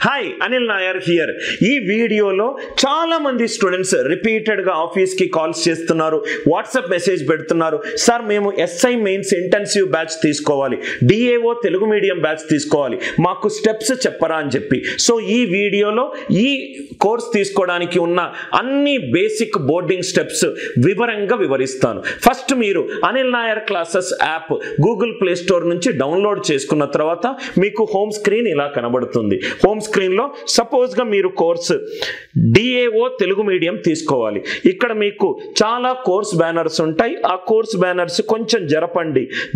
Hi Anil Nair here. ఈ వీడియోలో చాలా మంది స్టూడెంట్స్ రిపీటెడ్గా ఆఫీస్కి కాల్స్ చేస్తున్నారు, వాట్సాప్ మెసేజ్ పెడుతున్నారు. సార్ మేము ఎస్ఐ మెయిన్స్ ఇంటెన్సివ్ బ్యాచ్ తీసుకోవాలి, డిఏఓ తెలుగు మీడియం బ్యాచ్ తీసుకోవాలి, మాకు స్టెప్స్ చెప్పరా అని చెప్పి. సో ఈ వీడియోలో ఈ కోర్స్ తీసుకోవడానికి ఉన్న అన్ని బేసిక్ బోర్డింగ్ స్టెప్స్ వివరంగా వివరిస్తాను. ఫస్ట్ మీరు Anil Nair classes app Google play store నుంచి డౌన్లోడ్ చేసుకున్న తర్వాత మీకు హోమ్ స్క్రీన్ ఇలా కనబడుతుంది. హోమ్ స్క్రీన్ లో సపోజ్ గా మీరు కోర్సు డిఏఓ తెలుగు మీడియం తీసుకోవాలి. ఇక్కడ మీకు చాలా కోర్స్ బ్యానర్స్ ఉంటాయి. ఆ కోర్స్ బ్యానర్స్ కొంచెం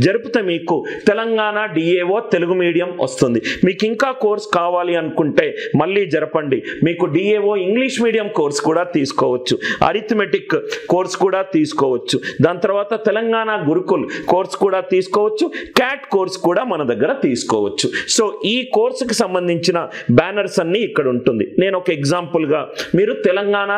జరిపితే మీకు తెలంగాణ డిఏఓ తెలుగు మీడియం వస్తుంది. మీకు ఇంకా కోర్స్ కావాలి అనుకుంటే మళ్ళీ జరపండి, మీకు డిఏఓ ఇంగ్లీష్ మీడియం కోర్స్ కూడా తీసుకోవచ్చు, అరిథమెటిక్ కోర్స్ కూడా తీసుకోవచ్చు, దాని తర్వాత తెలంగాణ గురుకుల్ కోర్స్ కూడా తీసుకోవచ్చు, క్యాట్ కోర్స్ కూడా మన దగ్గర తీసుకోవచ్చు. సో ఈ కోర్సుకి సంబంధించిన బ్యానర్స్ అన్ని ఇక్కడ ఉంటుంది. నేను ఒక ఎగ్జాంపుల్ గా మీరు Telangana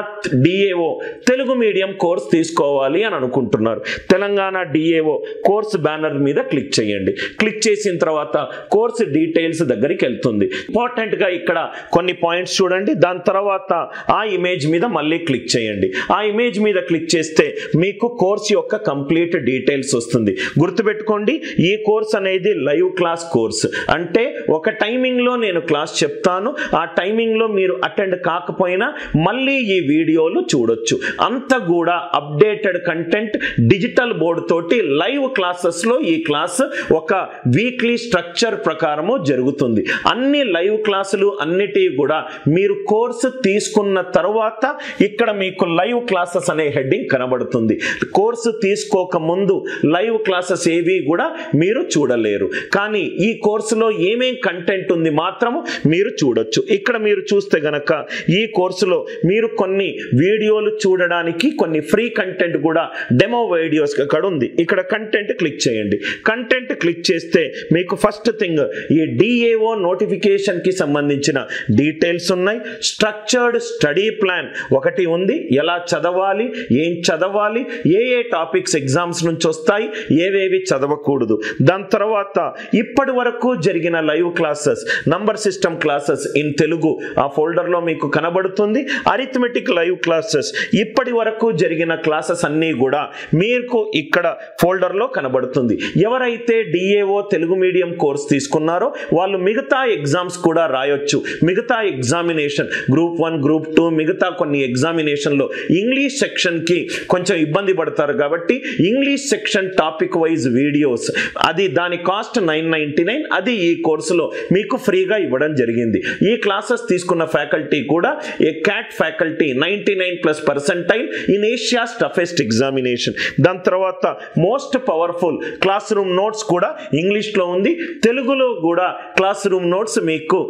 DAO Telugu medium course తీసుకోవాలి అని అనుకుంటున్నారు. తెలంగాణ డిఏఓ కోర్స్ బ్యానర్ మీద క్లిక్ చేయండి. క్లిక్ చేసిన తర్వాత కోర్స్ డీటెయిల్స్ దగ్గరికి వెళ్తుంది. ఇంపార్టెంట్ గా ఇక్కడ కొన్ని పాయింట్స్ చూడండి. దాని తర్వాత ఆ ఇమేజ్ మీద మళ్ళీ క్లిక్ చేయండి. ఆ ఇమేజ్ మీద క్లిక్ చేస్తే మీకు కోర్స్ యొక్క కంప్లీట్ డీటెయిల్స్ వస్తుంది. గుర్తుపెట్టుకోండి, ఈ కోర్స్ అనేది లైవ్ క్లాస్ కోర్స్. అంటే ఒక టైమింగ్ లో నేను క్లాస్ చెప్తాను, ఆ టైమింగ్ లో మీరు అటెండ్ కాకపోయినా మళ్ళీ ఈ వీడియోలు చూడొచ్చు. అంత కూడా అప్డేటెడ్ కంటెంట్ డిజిటల్ బోర్డ్ తోటి లైవ్ క్లాసెస్ లో ఈ క్లాస్ ఒక వీక్లీ స్ట్రక్చర్ ప్రకారము జరుగుతుంది. అన్ని లైవ్ క్లాసులు అన్నిటి కూడా మీరు కోర్సు తీసుకున్న తర్వాత ఇక్కడ మీకు లైవ్ క్లాసెస్ అనే హెడ్డింగ్ కనబడుతుంది. కోర్సు తీసుకోక ముందు లైవ్ క్లాసెస్ ఏవి కూడా మీరు చూడలేరు. కానీ ఈ కోర్సులో ఏమేం కంటెంట్ ఉంది మాత్రము మీరు చూడొచ్చు. ఇక్కడ మీరు చూస్తే గనక ఈ కోర్సులో మీరు కొన్ని వీడియోలు చూడడానికి కొన్ని ఫ్రీ కంటెంట్ కూడా డెమో వీడియోస్ ఇక్కడ ఉంది. ఇక్కడ కంటెంట్ క్లిక్ చేయండి. కంటెంట్ క్లిక్ చేస్తే మీకు ఫస్ట్ థింగ్ ఈ డిఏఓ నోటిఫికేషన్ కి సంబంధించిన డీటెయిల్స్ ఉన్నాయి. స్ట్రక్చర్డ్ స్టడీ ప్లాన్ ఒకటి ఉంది, ఎలా చదవాలి, ఏం చదవాలి, ఏ టాపిక్స్ ఎగ్జామ్స్ నుంచి వస్తాయి, ఏవేవి చదవకూడదు. దాని తర్వాత ఇప్పటి వరకు జరిగిన live classes, number system classes in Telugu ఆ ఫోల్డర్ లో మీకు కనబడుతుంది. అరిథమెటిక్ లైవ్ క్లాసెస్ ఇప్పటి వరకు జరిగిన క్లాసెస్ అన్ని కూడా మీకు ఇక్కడ ఫోల్డర్ లో కనబడుతుంది. ఎవరైతే డిఏఓ తెలుగు మీడియం కోర్స్ తీసుకున్నారో వాళ్ళు మిగతా ఎగ్జామ్స్ కూడా రాయొచ్చు. మిగతా ఎగ్జామినేషన్ గ్రూప్ 1 గ్రూప్ 2 మిగతా కొన్ని ఎగ్జామినేషన్ లో ఇంగ్లీష్ సెక్షన్ కి కొంచెం ఇబ్బంది పడతారు కాబట్టి English section topic wise videos అది దాని కాస్ట్ 999, అది ఈ కోర్సులో మీకు ఫ్రీగా ఇవ్వడం జరిగింది. ఈ క్లాసెస్ తీసుకున్న ఫ్యాకల్టీ కూడా a CAT faculty 99+% in Asia's toughest examination. దాని తర్వాత most powerful classroom notes కూడా ఇంగ్లీష్ లో ఉంది. తెలుగులో కూడా క్లాస్ రూమ్ నోట్స్ మీకు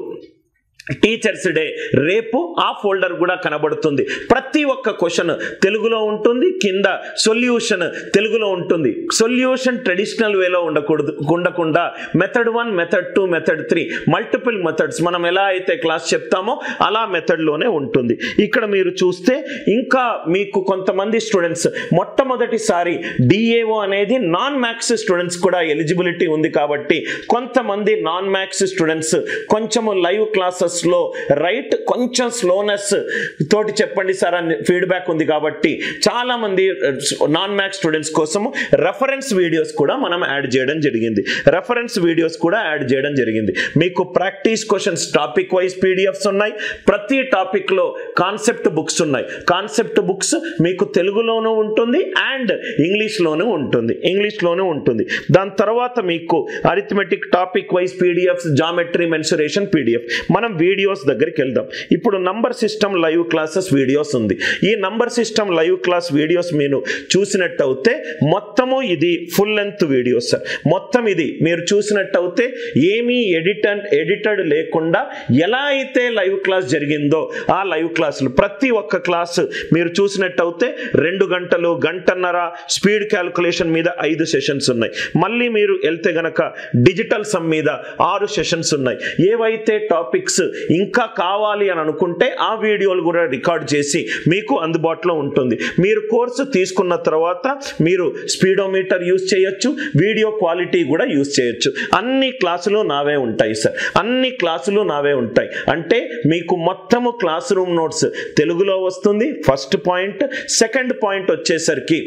టీచర్స్ డే రేపు ఆ ఫోల్డర్ కూడా కనబడుతుంది. ప్రతి ఒక్క క్వశ్చన్ తెలుగులో ఉంటుంది, కింద సొల్యూషన్ తెలుగులో ఉంటుంది. సొల్యూషన్ ట్రెడిషనల్ వేలో ఉండకుండా method 1 method 2 method 3 multiple methods మనం ఎలా అయితే క్లాస్ చెప్తామో అలా మెథడ్ లోనే ఉంటుంది. ఇక్కడ మీరు చూస్తే ఇంకా మీకు కొంతమంది స్టూడెంట్స్ మొట్టమొదటిసారి డిఏఓ అనేది నాన్ మ్యాథ్స్ స్టూడెంట్స్ కూడా ఎలిజిబిలిటీ ఉంది కాబట్టి కొంతమంది నాన్ మ్యాథ్స్ స్టూడెంట్స్ కొంచెము లైవ్ క్లాసెస్ లో రైట్ కొంచెం స్లోనెస్ తోటి చెప్పండి సార్ అని ఫీడ్బ్యాక్ ఉంది కాబట్టి చాలా మంది నాన్ మ్యాథ్స్ స్టూడెంట్స్ కోసము రెఫరెన్స్ వీడియోస్ కూడా మనం యాడ్ చేయడం జరిగింది. మీకు practice questions topic wise PDFs ఉన్నాయి. ప్రతి టాపిక్ లో కాన్సెప్ట్ బుక్స్ ఉన్నాయి. కాన్సెప్ట్ బుక్స్ మీకు తెలుగులోనూ ఉంటుంది అండ్ ఇంగ్లీష్ లోనూ ఉంటుంది. దాని తర్వాత మీకు arithmetic topic wise PDFs, geometry, mensuration PDF. మనం వీడియోస్ దగ్గరికి వెళ్దాం. ఇప్పుడు number system live classes videos ఉంది. ఈ number system live class videos మీరు చూసినట్టయితే మొత్తము ఇది ఫుల్ లెంత్ వీడియోస్ సార్. మొత్తం ఇది మీరు చూసినట్టయితే ఏమీ ఎడిటెడ్ లేకుండా ఎలా అయితే లైవ్ క్లాస్ జరిగిందో ఆ లైవ్ క్లాసులు ప్రతి ఒక్క క్లాస్ మీరు చూసినట్టయితే 2 గంటలు, గంటన్నర స్పీడ్ క్యాల్కులేషన్ మీద 5 సెషన్స్ ఉన్నాయి. మళ్ళీ మీరు వెళ్తే గనక డిజిటల్ సమ్ మీద 6 సెషన్స్ ఉన్నాయి. ఏవైతే టాపిక్స్ ఇంకా కావాలి అని అనుకుంటే ఆ వీడియోలు కూడా రికార్డ్ చేసి మీకు అందుబాటులో ఉంటుంది. మీరు కోర్సు తీసుకున్న తర్వాత మీరు స్పీడోమీటర్ యూజ్ చేయొచ్చు, వీడియో క్వాలిటీ కూడా యూజ్ చేయొచ్చు. అన్ని క్లాసులు నావే ఉంటాయి సార్, అన్ని క్లాసులు నావే ఉంటాయి. అంటే మీకు మొత్తము క్లాస్ రూమ్ నోట్స్ తెలుగులో వస్తుంది ఫస్ట్ పాయింట్. సెకండ్ పాయింట్ వచ్చేసరికి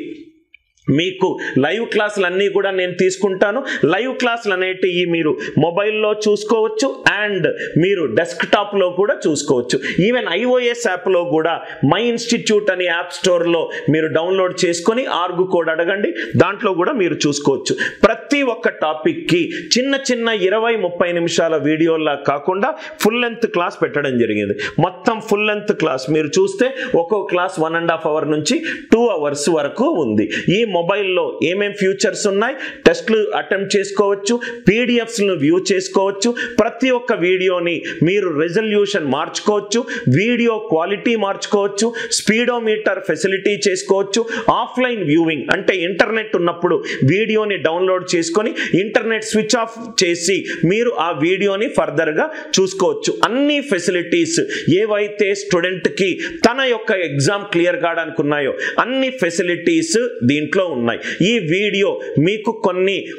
మీకు లైవ్ క్లాసులు అన్నీ కూడా నేను తీసుకుంటాను. లైవ్ క్లాసులు అనేటివి మీరు మొబైల్లో చూసుకోవచ్చు అండ్ మీరు డెస్క్టాప్లో కూడా చూసుకోవచ్చు. ఈవెన్ iOS యాప్లో కూడా మై ఇన్స్టిట్యూట్ అని యాప్ స్టోర్లో మీరు డౌన్లోడ్ చేసుకొని ఆర్గు కోడ్ అడగండి, దాంట్లో కూడా మీరు చూసుకోవచ్చు. ప్రతి ఒక్క టాపిక్కి చిన్న చిన్న 20-30 నిమిషాల వీడియోలా కాకుండా ఫుల్ లెంత్ క్లాస్ పెట్టడం జరిగింది. మొత్తం ఫుల్ లెంత్ క్లాస్ మీరు చూస్తే ఒక్కో క్లాస్ 1.5 అవర్ నుంచి 2 అవర్స్ వరకు ఉంది. ఈ మొబైల్లో ఏమేం ఫ్యూచర్స్ ఉన్నాయి, టెస్ట్లు అటెంప్ట్ చేసుకోవచ్చు, పీడిఎఫ్స్ను వ్యూ చేసుకోవచ్చు, ప్రతి ఒక్క వీడియోని మీరు రెజల్యూషన్ మార్చుకోవచ్చు, వీడియో క్వాలిటీ మార్చుకోవచ్చు, స్పీడోమీటర్ ఫెసిలిటీ చేసుకోవచ్చు, ఆఫ్లైన్ వ్యూవింగ్ అంటే ఇంటర్నెట్ ఉన్నప్పుడు వీడియోని డౌన్లోడ్ చేసుకొని ఇంటర్నెట్ స్విచ్ ఆఫ్ చేసి మీరు ఆ వీడియోని ఫర్దర్గా చూసుకోవచ్చు. అన్ని ఫెసిలిటీస్ ఏవైతే స్టూడెంట్కి తన యొక్క ఎగ్జామ్ క్లియర్ కావడానికి ఉన్నాయో అన్ని ఫెసిలిటీస్ దీంట్లో ఉన్నాయి. ఈ వీడియో మీకు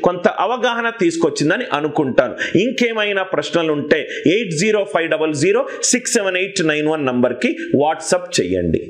కొంత అవగాహన తీసుకొచ్చిందని అనుకుంటాను. ఇంకేమైనా ప్రశ్నలు ఉంటే 8050067891 నంబర్కి వాట్సాప్ చేయండి.